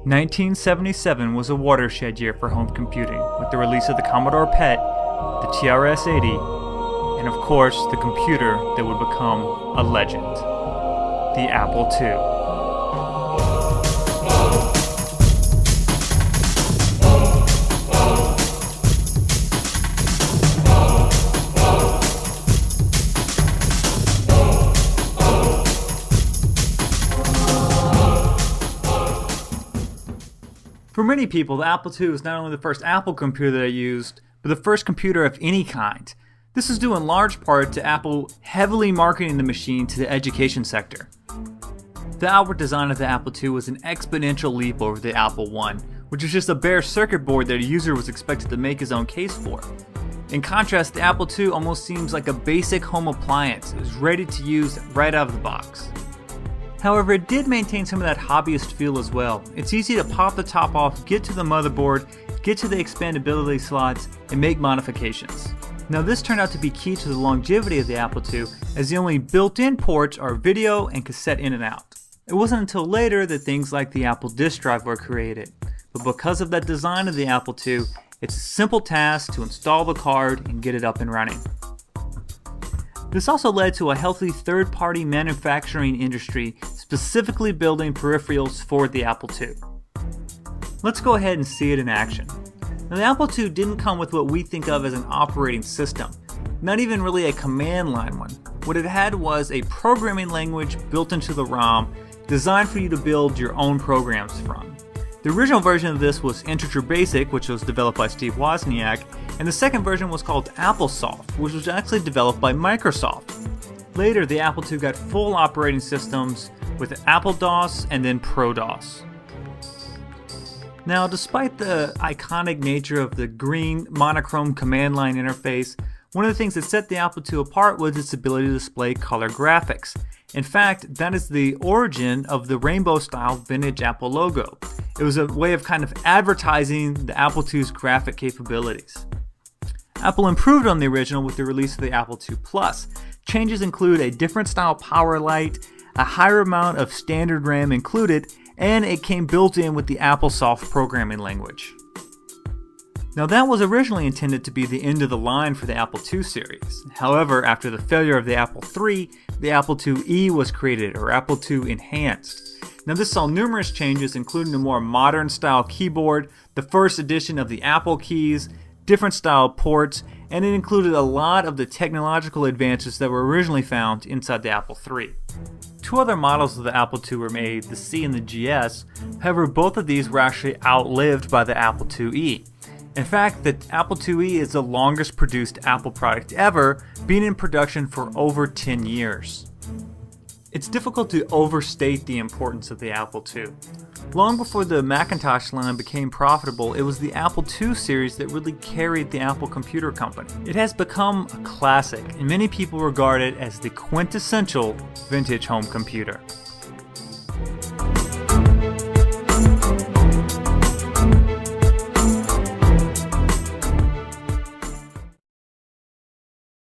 1977 was a watershed year for home computing, with the release of the Commodore PET, the TRS-80, and of course the computer that would become a legend, the Apple II. For many people, the Apple II is not only the first Apple computer they used, but the first computer of any kind. This is due in large part to Apple heavily marketing the machine to the education sector. The outward design of the Apple II was an exponential leap over the Apple I, which was just a bare circuit board that a user was expected to make his own case for. In contrast, the Apple II almost seems like a basic home appliance. It was ready to use right out of the box. However, it did maintain some of that hobbyist feel as well. It's easy to pop the top off, get to the motherboard, get to the expandability slots, and make modifications. Now this turned out to be key to the longevity of the Apple II, as the only built-in ports are video and cassette in and out. It wasn't until later that things like the Apple disk drive were created. But because of that design of the Apple II, it's a simple task to install the card and get it up and running. This also led to a healthy third-party manufacturing industry specifically building peripherals for the Apple II. Let's go ahead and see it in action. Now, the Apple II didn't come with what we think of as an operating system, not even really a command line one. What it had was a programming language built into the ROM designed for you to build your own programs from. The original version of this was Integer Basic, which was developed by Steve Wozniak, and the second version was called AppleSoft, which was actually developed by Microsoft. Later, the Apple II got full operating systems with AppleDOS and then ProDOS. Now, despite the iconic nature of the green monochrome command line interface, one of the things that set the Apple II apart was its ability to display color graphics. In fact, that is the origin of the rainbow-style vintage Apple logo. It was a way of kind of advertising the Apple II's graphic capabilities. Apple improved on the original with the release of the Apple II Plus. Changes include a different style power light, a higher amount of standard RAM included, and it came built in with the AppleSoft programming language. Now that was originally intended to be the end of the line for the Apple II series. However, after the failure of the Apple III, the Apple IIe was created, or Apple II Enhanced. Now this saw numerous changes, including a more modern style keyboard, the first edition of the Apple keys, different style ports, and it included a lot of the technological advances that were originally found inside the Apple III. Two other models of the Apple II were made, the C and the GS. However, both of these were actually outlived by the Apple IIe. In fact, the Apple IIe is the longest produced Apple product ever, being in production for over 10 years. It's difficult to overstate the importance of the Apple II. Long before the Macintosh line became profitable, it was the Apple II series that really carried the Apple Computer Company. It has become a classic, and many people regard it as the quintessential vintage home computer.